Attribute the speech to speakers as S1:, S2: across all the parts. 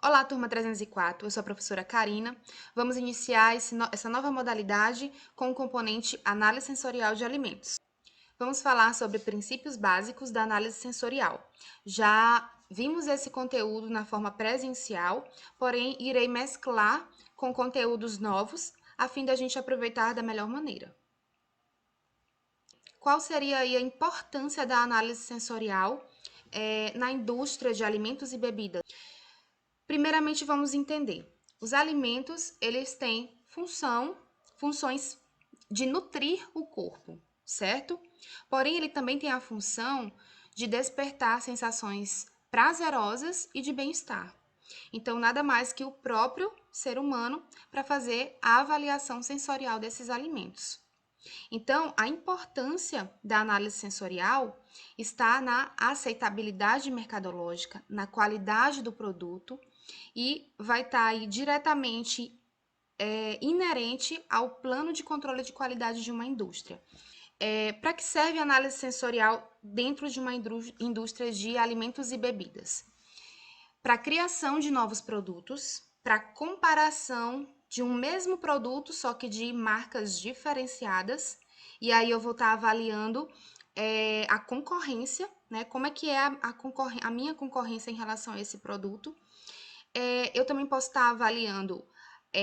S1: Olá, turma 304, eu sou a professora Karina. Vamos iniciar essa nova modalidade com o componente Análise Sensorial de Alimentos. Vamos falar sobre princípios básicos da análise sensorial. Já vimos esse conteúdo na forma presencial, porém irei mesclar com conteúdos novos, a fim de a gente aproveitar da melhor maneira. Qual seria aí a importância da análise sensorial na indústria de alimentos e bebidas? Primeiramente, vamos entender. Os alimentos, eles têm funções de nutrir o corpo, certo? Porém, ele também tem a função de despertar sensações prazerosas e de bem-estar. Então, nada mais que o próprio ser humano para fazer a avaliação sensorial desses alimentos. Então, a importância da análise sensorial está na aceitabilidade mercadológica, na qualidade do produto e vai estar aí diretamente inerente ao plano de controle de qualidade de uma indústria. Para que serve a análise sensorial dentro de uma indústria de alimentos e bebidas? Para a criação de novos produtos, para comparação de um mesmo produto, só que de marcas diferenciadas, e aí eu vou estar avaliando a concorrência, né? Como é que é a minha concorrência em relação a esse produto. Eu também posso estar avaliando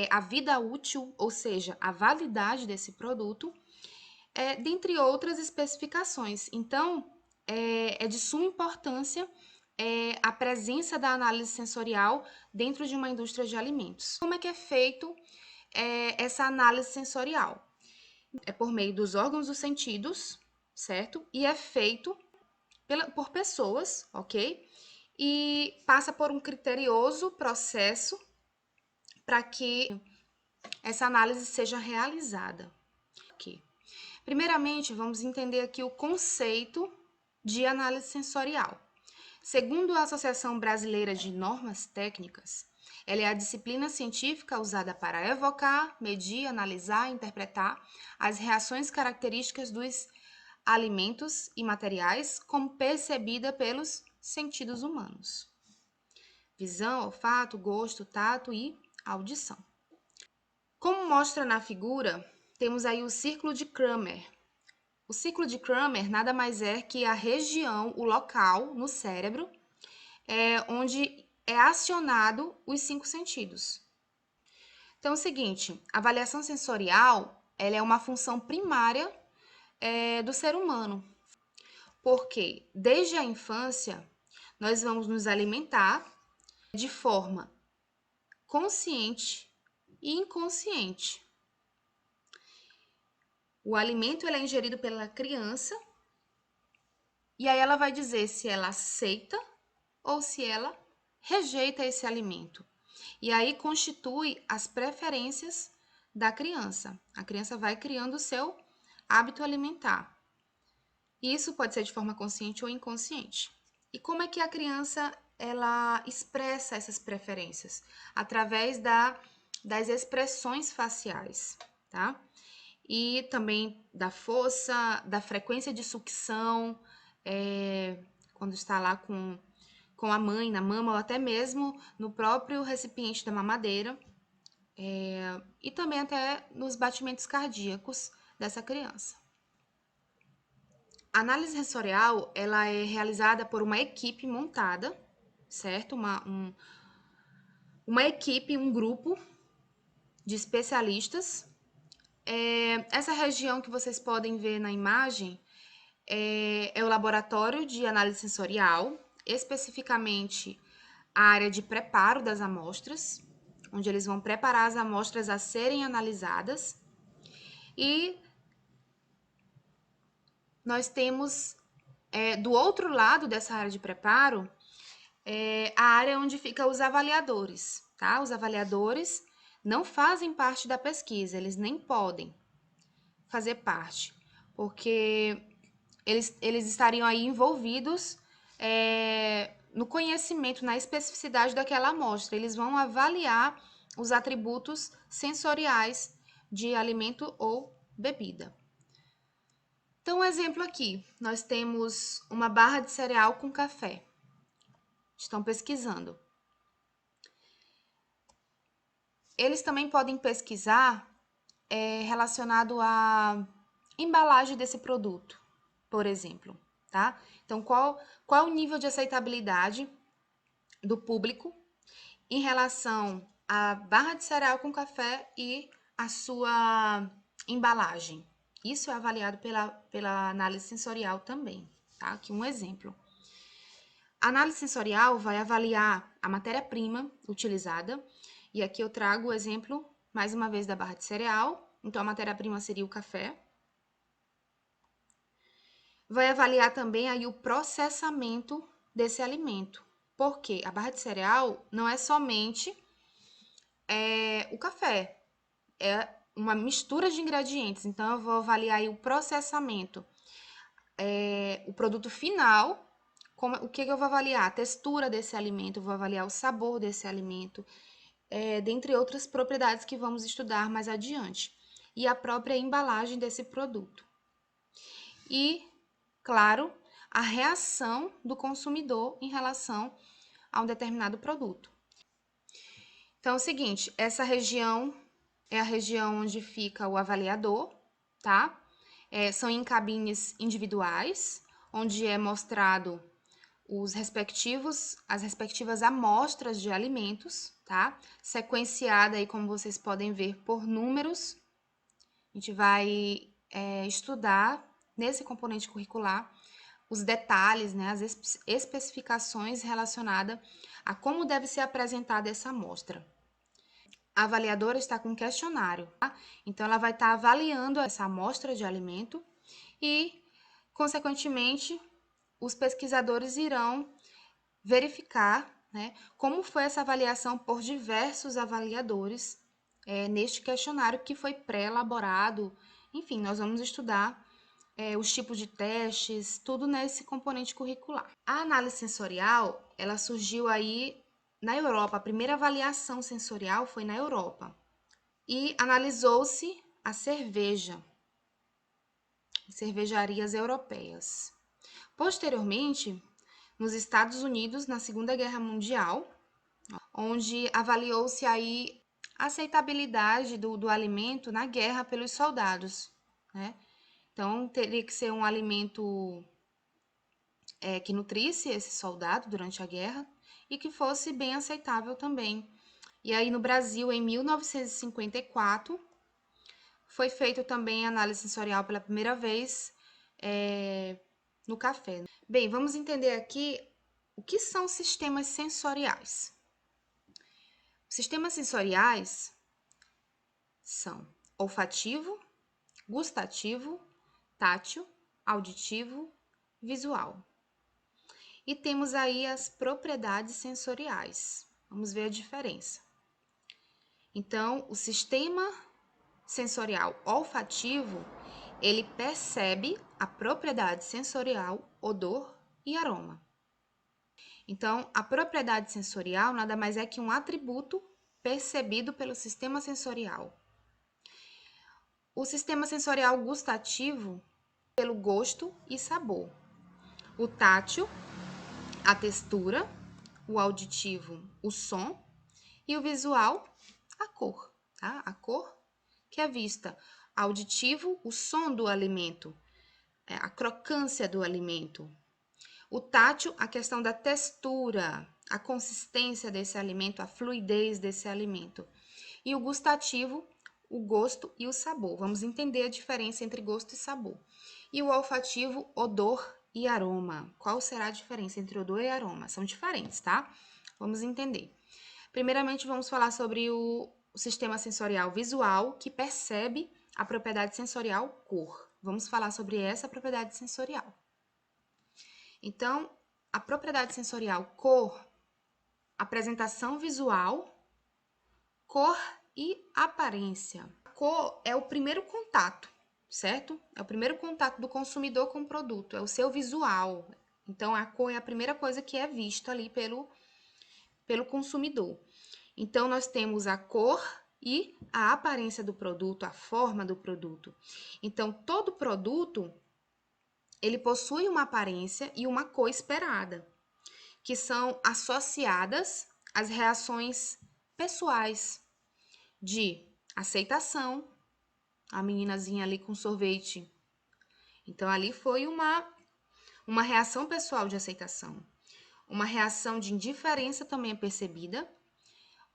S1: a vida útil, ou seja, a validade desse produto, dentre outras especificações. Então, é de suma importância a presença da análise sensorial dentro de uma indústria de alimentos. Como é que é feito essa análise sensorial? É por meio dos órgãos dos sentidos, certo? E é feito por pessoas, ok? E passa por um criterioso processo para que essa análise seja realizada. Ok. Primeiramente, vamos entender aqui o conceito de análise sensorial. Segundo a Associação Brasileira de Normas Técnicas, ela é a disciplina científica usada para evocar, medir, analisar e interpretar as reações características dos alimentos e materiais como percebida pelos sentidos humanos: visão, olfato, gosto, tato e audição. Como mostra na figura, temos aí o círculo de Kramer. O círculo de Kramer nada mais é que a região, o local no cérebro, onde é acionado os 5 sentidos. Então é o seguinte, a avaliação sensorial ela é uma função primária do ser humano, porque desde a infância nós vamos nos alimentar de forma consciente e inconsciente. O alimento ele é ingerido pela criança e aí ela vai dizer se ela aceita ou se ela rejeita esse alimento. E aí constitui as preferências da criança. A criança vai criando o seu hábito alimentar. Isso pode ser de forma consciente ou inconsciente. E como é que a criança ela expressa essas preferências? Através das expressões faciais, tá? E também da força, da frequência de sucção, quando está lá com a mãe na mama, ou até mesmo no próprio recipiente da mamadeira, e também até nos batimentos cardíacos dessa criança. A análise sensorial ela é realizada por uma equipe montada, certo? Uma equipe, um grupo de especialistas. Essa região que vocês podem ver na imagem é o laboratório de análise sensorial, especificamente a área de preparo das amostras, onde eles vão preparar as amostras a serem analisadas. E nós temos, do outro lado dessa área de preparo, a área onde ficam os avaliadores, tá? Os avaliadores não fazem parte da pesquisa, eles nem podem fazer parte, porque eles estariam aí envolvidos no conhecimento, na especificidade daquela amostra. Eles vão avaliar os atributos sensoriais de alimento ou bebida. Então, um exemplo aqui, nós temos uma barra de cereal com café. Estão pesquisando. Eles também podem pesquisar relacionado à embalagem desse produto, por exemplo, tá? Então, qual é o nível de aceitabilidade do público em relação à barra de cereal com café e a sua embalagem? Isso é avaliado pela análise sensorial também, tá? Aqui um exemplo. A análise sensorial vai avaliar a matéria-prima utilizada, e aqui eu trago o exemplo, mais uma vez, da barra de cereal. Então, a matéria-prima seria o café. Vai avaliar também aí o processamento desse alimento, porque a barra de cereal não é somente o café, é uma mistura de ingredientes. Então, eu vou avaliar aí o processamento, o produto final. O que eu vou avaliar? A textura desse alimento, eu vou avaliar o sabor desse alimento, dentre outras propriedades que vamos estudar mais adiante. E a própria embalagem desse produto. E, claro, a reação do consumidor em relação a um determinado produto. Então, é o seguinte, essa região é a região onde fica o avaliador, tá? São em cabines individuais, onde é mostrado as respectivas amostras de alimentos, tá? Sequenciada aí, como vocês podem ver, por números. A gente vai estudar nesse componente curricular os detalhes, né, as especificações relacionadas a como deve ser apresentada essa amostra. A avaliadora está com um questionário, tá? Então ela vai estar avaliando essa amostra de alimento e, consequentemente, os pesquisadores irão verificar, né, como foi essa avaliação por diversos avaliadores neste questionário que foi pré-elaborado. Enfim, nós vamos estudar os tipos de testes, tudo nesse componente curricular. A análise sensorial, ela surgiu aí na Europa. A primeira avaliação sensorial foi na Europa. E analisou-se a cerveja, cervejarias europeias. Posteriormente, nos Estados Unidos, na Segunda Guerra Mundial, onde avaliou-se aí a aceitabilidade do alimento na guerra pelos soldados, né? Então, teria que ser um alimento que nutrisse esse soldado durante a guerra e que fosse bem aceitável também. E aí, no Brasil, em 1954, foi feito também a análise sensorial pela primeira vez no café. Bem, vamos entender aqui o que são sistemas sensoriais. Os sistemas sensoriais são olfativo, gustativo, tátil, auditivo, visual. E temos aí as propriedades sensoriais. Vamos ver a diferença. Então, o sistema sensorial olfativo, ele percebe a propriedade sensorial, odor e aroma. Então, a propriedade sensorial nada mais é que um atributo percebido pelo sistema sensorial. O sistema sensorial gustativo, pelo gosto e sabor. O tátil, a textura. O auditivo, o som. E o visual, a cor. Tá? A cor que é vista. Auditivo, o som do alimento, a crocância do alimento. O tátil, a questão da textura, a consistência desse alimento, a fluidez desse alimento. E o gustativo, o gosto e o sabor. Vamos entender a diferença entre gosto e sabor. E o olfativo, odor e aroma. Qual será a diferença entre odor e aroma? São diferentes, tá? Vamos entender. Primeiramente, vamos falar sobre o sistema sensorial visual, que percebe a propriedade sensorial cor. Vamos falar sobre essa propriedade sensorial. Então, a propriedade sensorial cor, apresentação visual, cor e aparência. A cor é o primeiro contato, certo? É o primeiro contato do consumidor com o produto, é o seu visual. Então, a cor é a primeira coisa que é vista ali pelo consumidor. Então, nós temos a cor e a aparência do produto, a forma do produto. Então, todo produto, ele possui uma aparência e uma cor esperada, que são associadas às reações pessoais. de aceitação, a meninazinha ali com sorvete. Então, ali foi uma reação pessoal de aceitação. Uma reação de indiferença também é percebida,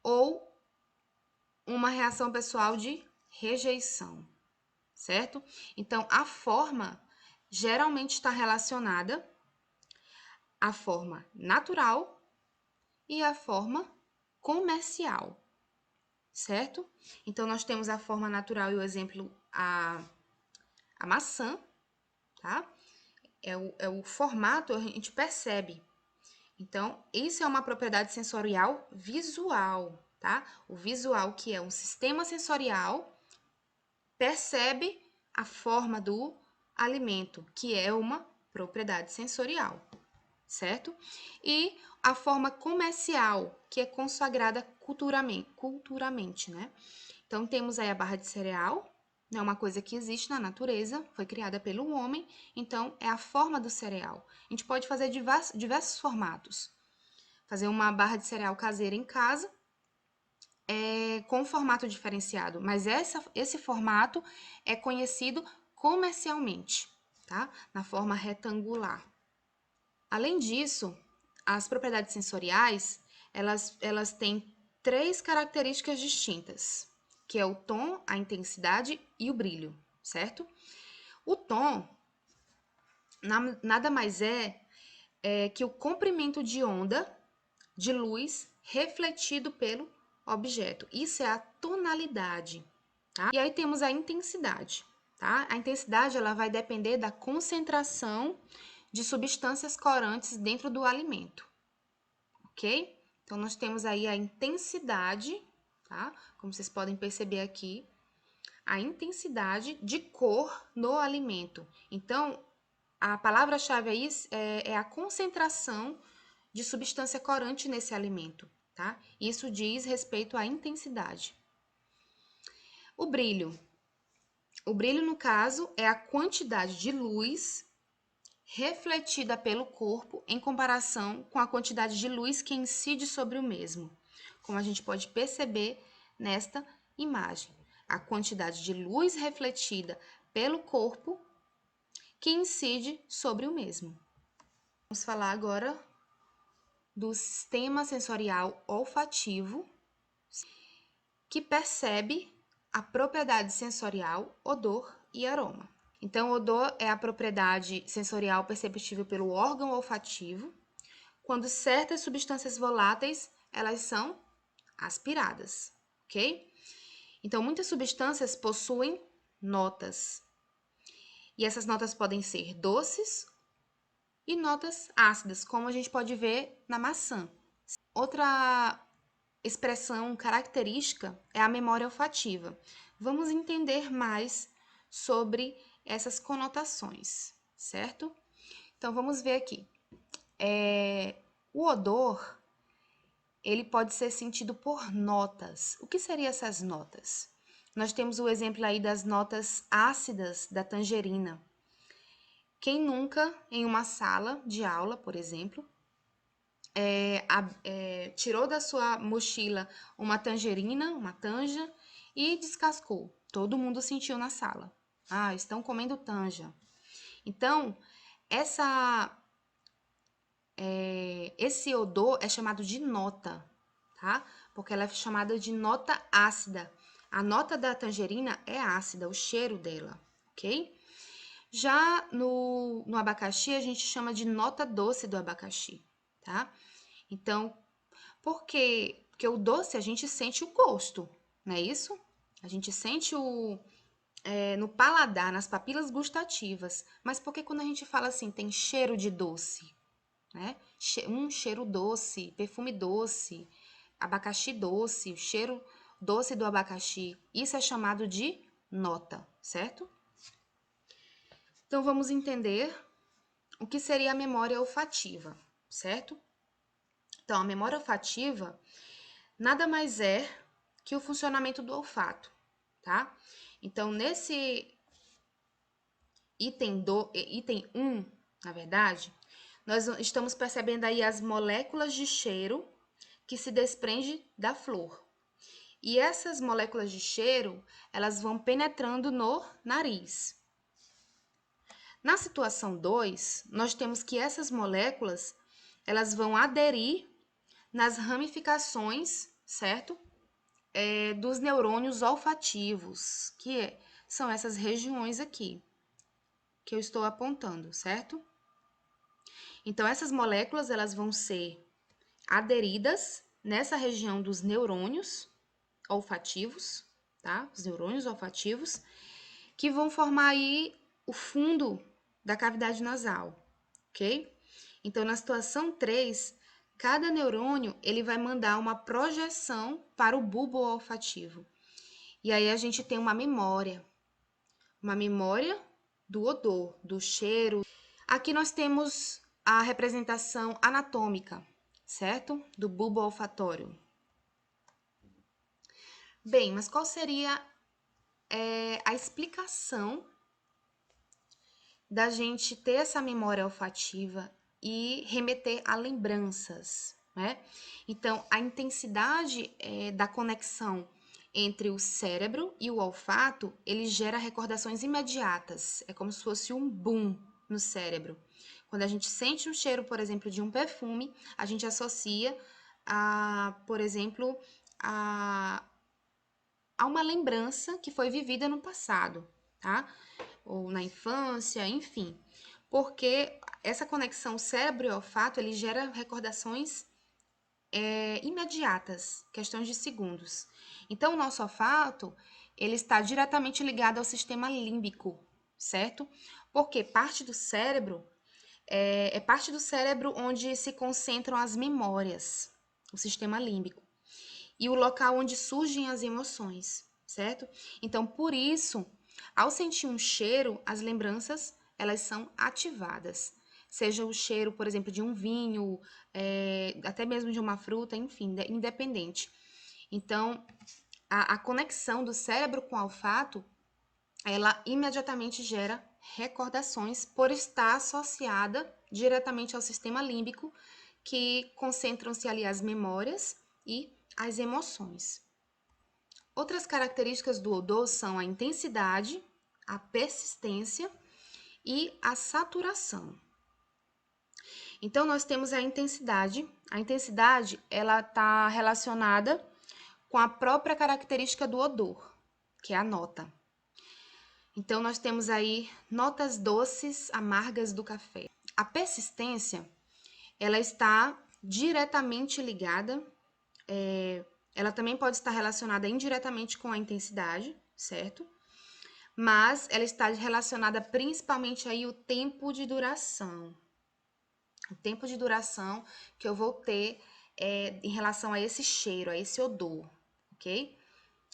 S1: ou uma reação pessoal de rejeição, certo? Então, a forma geralmente está relacionada à forma natural e à forma comercial, certo? Então, nós temos a forma natural e o exemplo, a maçã, tá? É o formato, a gente percebe. Então, isso é uma propriedade sensorial visual, tá? O visual, que é um sistema sensorial, percebe a forma do alimento, que é uma propriedade sensorial, certo? E a forma comercial, que é consagrada culturalmente, né? Então, temos aí a barra de cereal, é uma coisa que existe na natureza, foi criada pelo homem, então é a forma do cereal. A gente pode fazer diversos formatos. Fazer uma barra de cereal caseira em casa, com um formato diferenciado, mas esse formato é conhecido comercialmente, tá? Na forma retangular. Além disso, as propriedades sensoriais, elas têm 3 características distintas, que é o tom, a intensidade e o brilho, certo? O tom nada mais é que o comprimento de onda de luz refletido pelo objeto. Isso é a tonalidade, tá? E aí temos a intensidade, tá? A intensidade ela vai depender da concentração de substâncias corantes dentro do alimento, ok? Então, nós temos aí a intensidade, tá? Como vocês podem perceber aqui, a intensidade de cor no alimento. Então, a palavra-chave aí é a concentração de substância corante nesse alimento, tá? Isso diz respeito à intensidade. O brilho. O brilho, no caso, é a quantidade de luz refletida pelo corpo em comparação com a quantidade de luz que incide sobre o mesmo, como a gente pode perceber nesta imagem. A quantidade de luz refletida pelo corpo que incide sobre o mesmo. Vamos falar agora do sistema sensorial olfativo, que percebe a propriedade sensorial, odor e aroma. Então, o odor é a propriedade sensorial perceptível pelo órgão olfativo, quando certas substâncias voláteis, elas são aspiradas, ok? Então, muitas substâncias possuem notas, e essas notas podem ser doces e notas ácidas, como a gente pode ver na maçã. Outra expressão característica é a memória olfativa. Vamos entender mais sobre essas conotações, certo? Então, vamos ver aqui. O odor, ele pode ser sentido por notas. O que seriam essas notas? Nós temos o exemplo aí das notas ácidas da tangerina. Quem nunca, em uma sala de aula, por exemplo, tirou da sua mochila uma tangerina, uma tanja, e descascou. Todo mundo sentiu na sala. Ah, estão comendo tanja. Então, esse odor é chamado de nota, tá? Porque ela é chamada de nota ácida. A nota da tangerina é ácida, o cheiro dela, ok? Já no abacaxi, a gente chama de nota doce do abacaxi, tá? Então, por quê? Porque o doce a gente sente o gosto, não é isso? A gente sente no paladar, nas papilas gustativas. Mas por que quando a gente fala assim, tem cheiro de doce? Né? Cheiro doce, perfume doce, abacaxi doce, o cheiro doce do abacaxi. Isso é chamado de nota, certo? Então, vamos entender o que seria a memória olfativa, certo? Então, a memória olfativa nada mais é que o funcionamento do olfato, tá? Então, nesse item 1, na verdade, nós estamos percebendo aí as moléculas de cheiro que se desprende da flor. E essas moléculas de cheiro, elas vão penetrando no nariz. Na situação 2, nós temos que essas moléculas, elas vão aderir nas ramificações, certo? Dos neurônios olfativos, que são essas regiões aqui, que eu estou apontando, certo? Então, essas moléculas, elas vão ser aderidas nessa região dos neurônios olfativos, tá? Os neurônios olfativos, que vão formar aí o fundo da cavidade nasal, ok? Então, na situação 3, cada neurônio, ele vai mandar uma projeção para o bulbo olfativo. E aí a gente tem uma memória do odor, do cheiro. Aqui nós temos a representação anatômica, certo? Do bulbo olfatório. Bem, mas qual seria a explicação da gente ter essa memória olfativa e remeter a lembranças, né? Então, a intensidade da conexão entre o cérebro e o olfato, ele gera recordações imediatas. É como se fosse um boom no cérebro. Quando a gente sente um cheiro, por exemplo, de um perfume, a gente associa por exemplo, a uma lembrança que foi vivida no passado, tá? Ou na infância, enfim. Porque essa conexão cérebro e olfato, ele gera recordações imediatas, questões de segundos. Então, o nosso olfato, ele está diretamente ligado ao sistema límbico, certo? Porque parte do cérebro é parte do cérebro onde se concentram as memórias, o sistema límbico, e o local onde surgem as emoções, certo? Então, por isso, ao sentir um cheiro, as lembranças, elas são ativadas. Seja o cheiro, por exemplo, de um vinho, até mesmo de uma fruta, enfim, independente. Então, a conexão do cérebro com o olfato, ela imediatamente gera recordações por estar associada diretamente ao sistema límbico, que concentram-se ali as memórias e as emoções. Outras características do odor são a intensidade, a persistência e a saturação. Então, nós temos a intensidade. A intensidade, ela está relacionada com a própria característica do odor, que é a nota. Então, nós temos aí notas doces, amargas do café. A persistência, ela está diretamente ligada, ela também pode estar relacionada indiretamente com a intensidade, certo? Mas ela está relacionada principalmente aí o tempo de duração. O tempo de duração que eu vou ter em relação a esse cheiro, a esse odor, ok?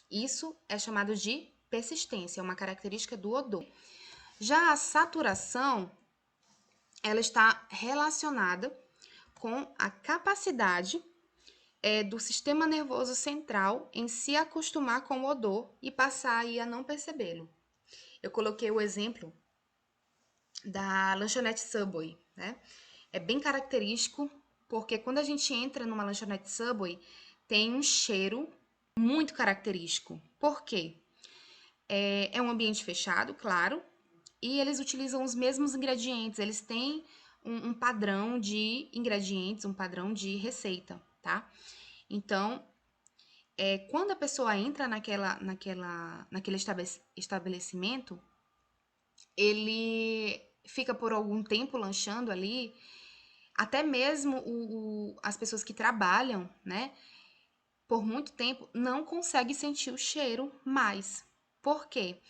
S1: Isso é chamado de persistência, é uma característica do odor. Já a saturação, ela está relacionada com a capacidade do sistema nervoso central em se acostumar com o odor e passar aí a não percebê-lo. Eu coloquei o exemplo da lanchonete Subway, né? É bem característico, porque quando a gente entra numa lanchonete Subway, tem um cheiro muito característico. Por quê? É um ambiente fechado, claro, e eles utilizam os mesmos ingredientes, eles têm um padrão de ingredientes, um padrão de receita, tá? Então, quando a pessoa entra naquele estabelecimento, ele fica por algum tempo lanchando ali, até mesmo as pessoas que trabalham, né, por muito tempo, não conseguem sentir o cheiro mais. Por quê?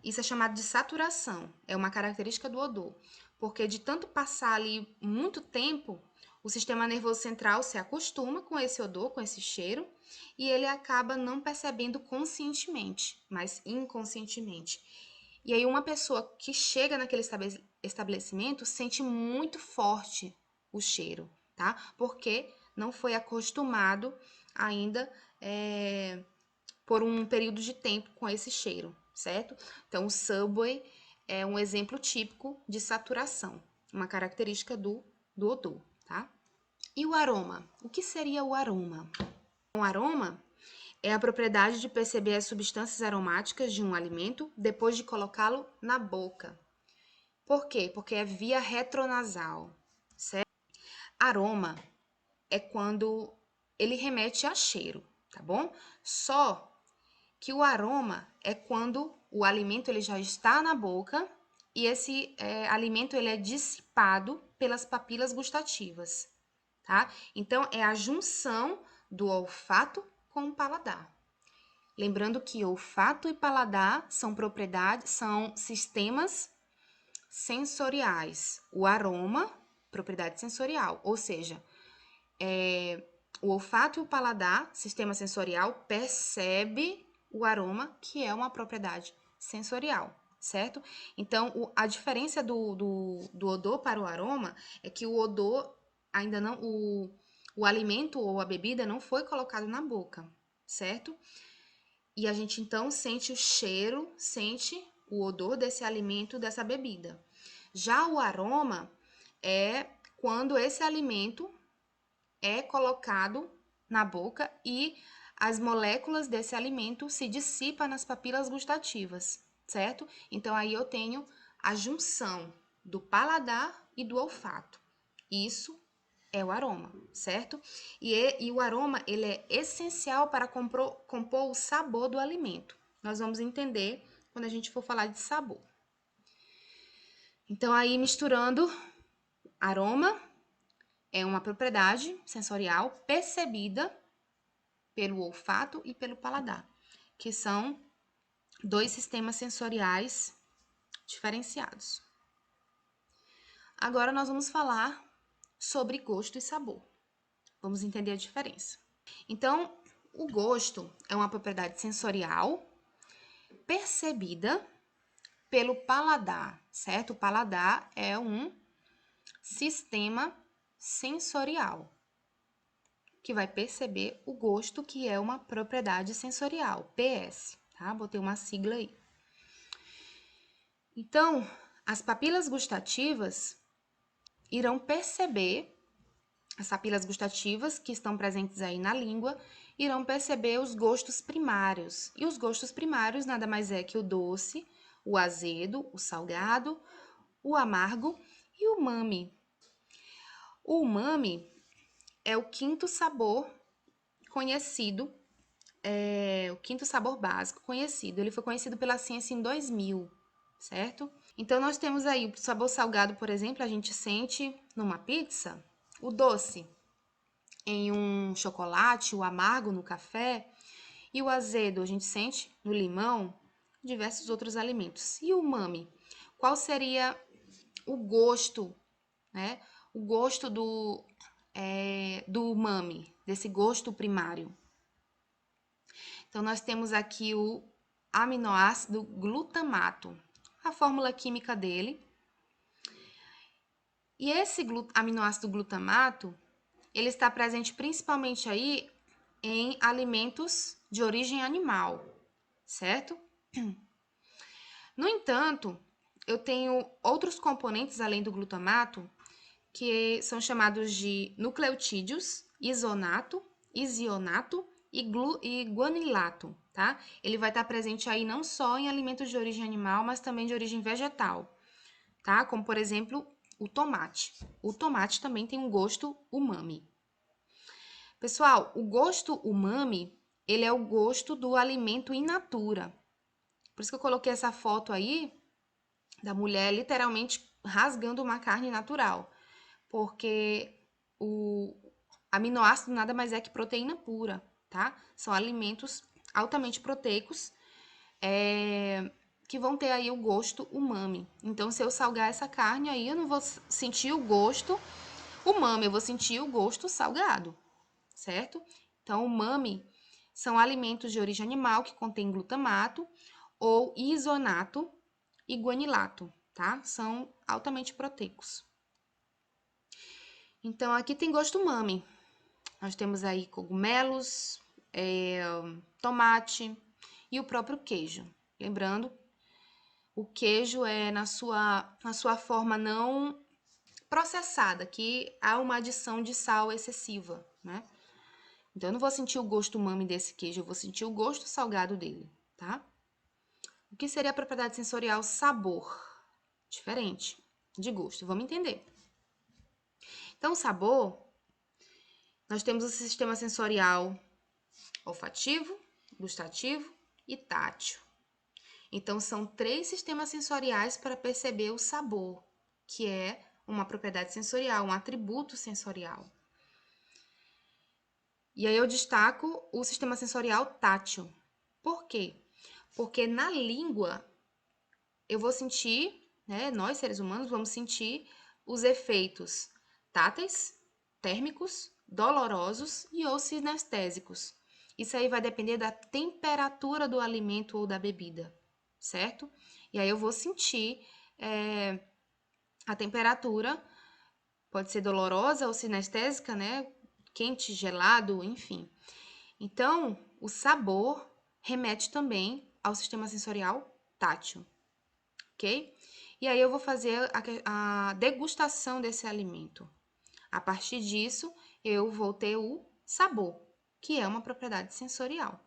S1: Isso é chamado de saturação, é uma característica do odor, porque de tanto passar ali muito tempo, o sistema nervoso central se acostuma com esse odor, com esse cheiro, e ele acaba não percebendo conscientemente, mas inconscientemente. E aí uma pessoa que chega naquele estabelecimento sente muito forte o cheiro, tá? Porque não foi acostumado ainda por um período de tempo com esse cheiro, certo? Então, o Subway é um exemplo típico de saturação, uma característica do odor, tá? E o aroma? O que seria o aroma? O aroma é a propriedade de perceber as substâncias aromáticas de um alimento depois de colocá-lo na boca. Por quê? Porque é via retronasal, certo? Aroma é quando ele remete a cheiro, tá bom? Só que o aroma é quando o alimento ele já está na boca e esse alimento ele é dissipado pelas papilas gustativas, tá? Então, é a junção do olfato com o paladar. Lembrando que olfato e paladar são são sistemas sensoriais. O aroma, propriedade sensorial, ou seja, o olfato e o paladar, sistema sensorial, percebe o aroma, que é uma propriedade sensorial, certo? Então, a diferença do odor para o aroma é que o odor ainda não. O alimento ou a bebida não foi colocado na boca, certo? E a gente então sente o cheiro, sente o odor desse alimento, dessa bebida. Já o aroma é quando esse alimento é colocado na boca e as moléculas desse alimento se dissipam nas papilas gustativas, certo? Então aí eu tenho a junção do paladar e do olfato. Isso é o aroma, certo? E o aroma ele é essencial para compor o sabor do alimento. Nós vamos entender quando a gente for falar de sabor. Então aí misturando aroma é uma propriedade sensorial percebida pelo olfato e pelo paladar, que são dois sistemas sensoriais diferenciados. Agora nós vamos falar sobre gosto e sabor. Vamos entender a diferença. Então, o gosto é uma propriedade sensorial percebida pelo paladar, certo? O paladar é um sistema sensorial que vai perceber o gosto, que é uma propriedade sensorial, PS, tá? Botei uma sigla aí. Então, as papilas gustativas irão perceber, as papilas gustativas que estão presentes aí na língua, irão perceber os gostos primários. E os gostos primários nada mais é que o doce, o azedo, o salgado, o amargo e o umami. O umami é o quinto sabor conhecido, o quinto sabor básico conhecido. Ele foi conhecido pela ciência em 2000, certo? Então, nós temos aí o sabor salgado, por exemplo, a gente sente numa pizza, o doce em um chocolate, o amargo no café, e o azedo a gente sente no limão, diversos outros alimentos. E o umami? Qual seria o gosto, né? O gosto do umami, desse gosto primário. Então, nós temos aqui o aminoácido glutamato, a fórmula química dele. E esse aminoácido glutamato, ele está presente principalmente aí em alimentos de origem animal, certo? No entanto, eu tenho outros componentes além do glutamato, que são chamados de nucleotídeos, isonato, isionato e guanilato, tá? Ele vai estar presente aí não só em alimentos de origem animal, mas também de origem vegetal, tá? Como, por exemplo, o tomate. O tomate também tem um gosto umami. Pessoal, o gosto umami, ele é o gosto do alimento in natura. Por isso que eu coloquei essa foto aí da mulher literalmente rasgando uma carne natural. Porque o aminoácido nada mais é que proteína pura, tá? São alimentos altamente proteicos que vão ter aí o gosto umami. Então, se eu salgar essa carne aí, eu não vou sentir o gosto umami, eu vou sentir o gosto salgado, certo? Então, umami são alimentos de origem animal que contêm glutamato ou isonato e guanilato, tá? São altamente proteicos. Então, aqui tem gosto umami. Nós temos aí cogumelos, tomate e o próprio queijo. Lembrando, o queijo é na sua forma não processada, que há uma adição de sal excessiva, né? Então, eu não vou sentir o gosto umami desse queijo, eu vou sentir o gosto salgado dele, tá? O que seria a propriedade sensorial sabor? Diferente de gosto, vamos entender. Então, o sabor, nós temos o sistema sensorial olfativo, gustativo e tátil. Então, são 3 sistemas sensoriais para perceber o sabor, que é uma propriedade sensorial, um atributo sensorial. E aí eu destaco o sistema sensorial tátil. Por quê? Porque na língua eu vou sentir, né, nós seres humanos vamos sentir os efeitos táteis, térmicos, dolorosos e ou sinestésicos. Isso aí vai depender da temperatura do alimento ou da bebida, certo? E aí eu vou sentir a temperatura, pode ser dolorosa ou sinestésica, né? Quente, gelado, enfim. Então, o sabor remete também ao sistema sensorial tátil, ok? E aí eu vou fazer a degustação desse alimento. A partir disso, eu vou ter o sabor, que é uma propriedade sensorial.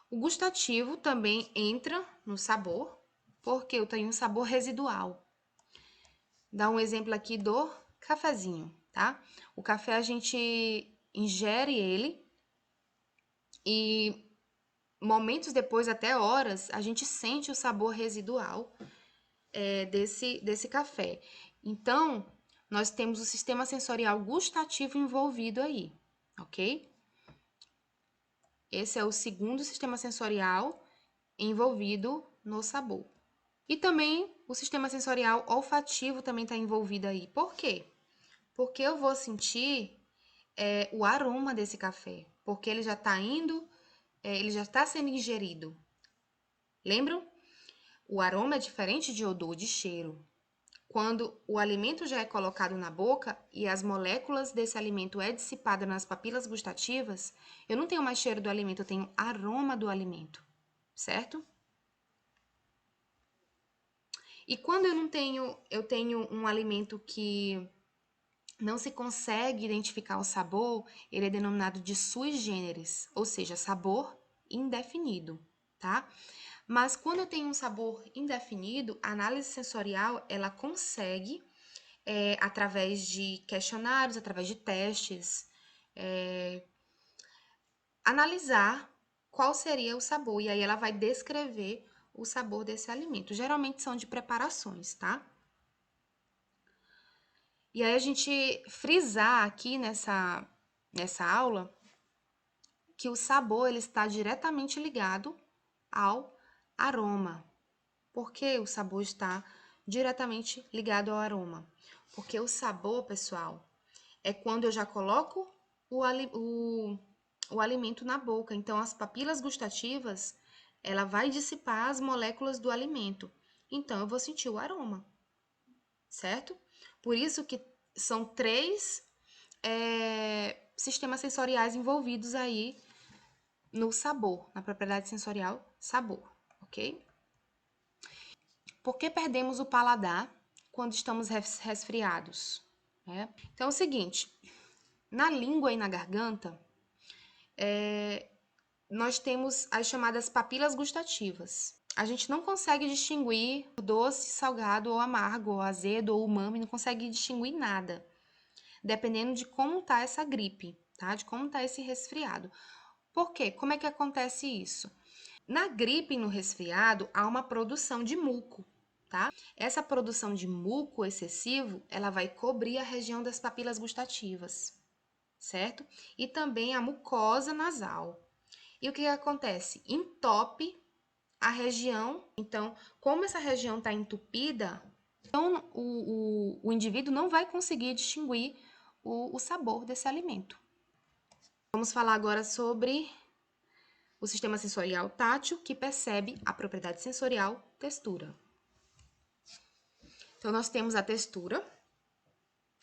S1: O gustativo também entra no sabor, porque eu tenho um sabor residual. Dá um exemplo aqui do cafezinho, tá? O café a gente ingere ele e momentos depois, até horas, a gente sente o sabor residual desse café. Então, nós temos o sistema sensorial gustativo envolvido aí, ok? Esse é o segundo sistema sensorial envolvido no sabor. E também o sistema sensorial olfativo também está envolvido aí. Por quê? Porque eu vou sentir o aroma desse café, porque ele já está ele já está sendo ingerido. Lembram? O aroma é diferente de odor, de cheiro. Quando o alimento já é colocado na boca e as moléculas desse alimento é dissipada nas papilas gustativas, eu não tenho mais cheiro do alimento, eu tenho aroma do alimento, certo? E quando eu tenho um alimento que não se consegue identificar o sabor, ele é denominado de sui generis, ou seja, sabor indefinido, tá? Mas quando eu tenho um sabor indefinido, a análise sensorial, ela consegue, através de questionários, através de testes, analisar qual seria o sabor. E aí ela vai descrever o sabor desse alimento. Geralmente são de preparações, tá? E aí a gente frisar aqui nessa aula que o sabor ele está diretamente ligado ao aroma. Por que o sabor está diretamente ligado ao aroma? Porque o sabor, pessoal, é quando eu já coloco o alimento na boca. Então, as papilas gustativas, ela vai dissipar as moléculas do alimento. Então, eu vou sentir o aroma, certo? Por isso que são 3 sistemas sensoriais envolvidos aí no sabor, na propriedade sensorial sabor, ok? Por que perdemos o paladar quando estamos resfriados? Então é o seguinte, na língua e na garganta, nós temos as chamadas papilas gustativas. A gente não consegue distinguir doce, salgado ou amargo, ou azedo ou umami, não consegue distinguir nada, dependendo de como tá essa gripe, tá? De como tá esse resfriado. Por quê? Como é que acontece isso? Na gripe e no resfriado, há uma produção de muco, tá? Essa produção de muco excessivo, ela vai cobrir a região das papilas gustativas, certo? E também a mucosa nasal. E o que acontece? Entope a região. Então, como essa região está entupida, então o indivíduo não vai conseguir distinguir o sabor desse alimento. Vamos falar agora sobre o sistema sensorial tátil, que percebe a propriedade sensorial textura. Então, nós temos a textura.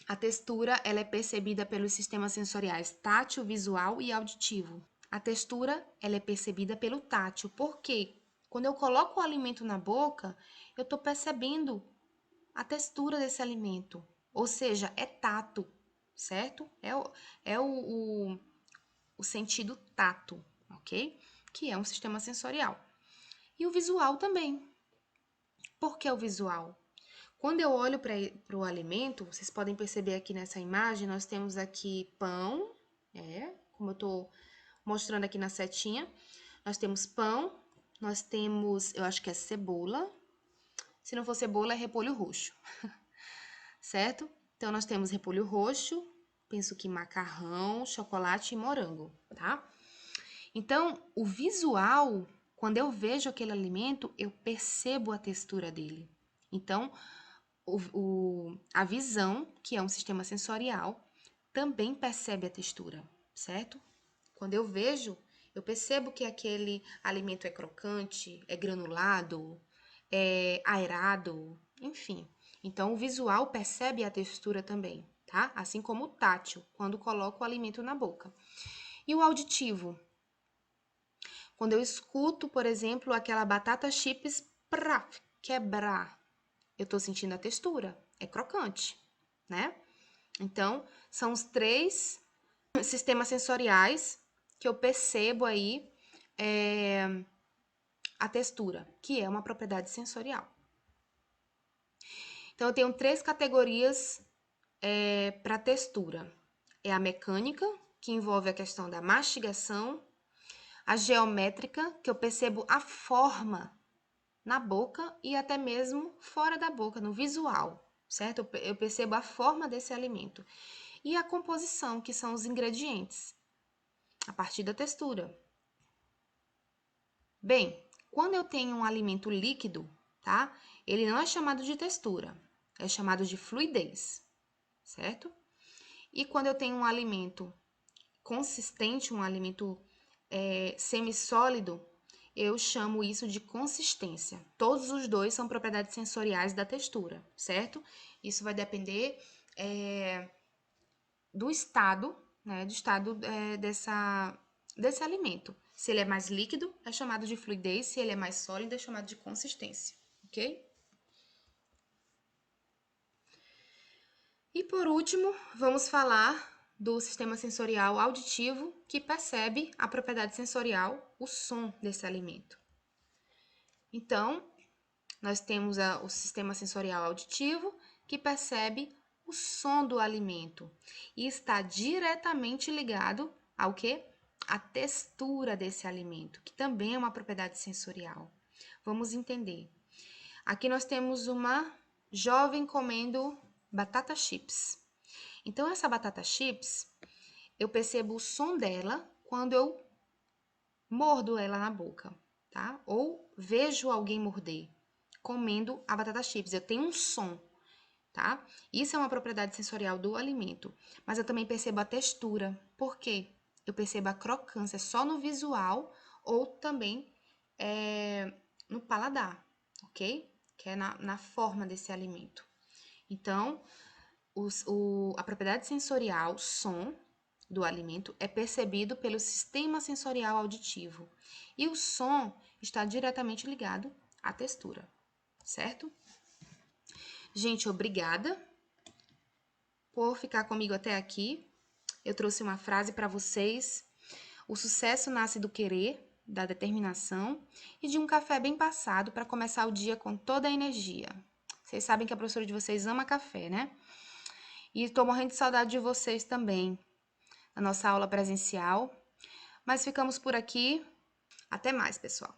S1: A textura ela é percebida pelos sistemas sensoriais tátil, visual e auditivo. A textura ela é percebida pelo tátil, porque quando eu coloco o alimento na boca, eu estou percebendo a textura desse alimento, ou seja, é tato, certo? É o o sentido tato, ok? Que é um sistema sensorial. E o visual também. Por que o visual? Quando eu olho para o alimento, vocês podem perceber aqui nessa imagem, nós temos aqui pão, como eu estou mostrando aqui na setinha. Nós temos pão, nós temos, eu acho que é cebola. Se não for cebola, é repolho roxo, certo? Então, nós temos repolho roxo, penso que macarrão, chocolate e morango, tá? Então, o visual, quando eu vejo aquele alimento, eu percebo a textura dele. Então, a visão, que é um sistema sensorial, também percebe a textura, certo? Quando eu vejo, eu percebo que aquele alimento é crocante, é granulado, é aerado, enfim. Então, o visual percebe a textura também, tá? Assim como o tátil, quando coloco o alimento na boca. E o auditivo? Quando eu escuto, por exemplo, aquela batata chips quebrar, eu tô sentindo a textura, é crocante, né? Então, são os 3 sistemas sensoriais que eu percebo aí a textura, que é uma propriedade sensorial. Então, eu tenho 3 categorias para textura. É a mecânica, que envolve a questão da mastigação, a geométrica, que eu percebo a forma na boca e até mesmo fora da boca, no visual, certo? Eu percebo a forma desse alimento. E a composição, que são os ingredientes, a partir da textura. Bem, quando eu tenho um alimento líquido, tá? Ele não é chamado de textura, é chamado de fluidez, certo? E quando eu tenho um alimento consistente, um alimento semissólido, eu chamo isso de consistência. Todos os dois são propriedades sensoriais da textura, certo? Isso vai depender do estado, né? Do estado desse alimento. Se ele é mais líquido, é chamado de fluidez. Se ele é mais sólido, é chamado de consistência, ok? E por último, vamos falar do sistema sensorial auditivo, que percebe a propriedade sensorial, o som desse alimento. Então, nós temos o sistema sensorial auditivo, que percebe o som do alimento e está diretamente ligado ao quê? A textura desse alimento, que também é uma propriedade sensorial. Vamos entender. Aqui nós temos uma jovem comendo batata chips. Então, essa batata chips, eu percebo o som dela quando eu mordo ela na boca, tá? Ou vejo alguém morder, comendo a batata chips. Eu tenho um som, tá? Isso é uma propriedade sensorial do alimento. Mas eu também percebo a textura. Por quê? Eu percebo a crocância só no visual ou também no paladar, ok? Que é na forma desse alimento. Então, a propriedade sensorial, som do alimento, é percebido pelo sistema sensorial auditivo. E o som está diretamente ligado à textura, certo? Gente, obrigada por ficar comigo até aqui. Eu trouxe uma frase para vocês. O sucesso nasce do querer, da determinação e de um café bem passado para começar o dia com toda a energia. Vocês sabem que a professora de vocês ama café, né? E estou morrendo de saudade de vocês também, na nossa aula presencial. Mas ficamos por aqui. Até mais, pessoal!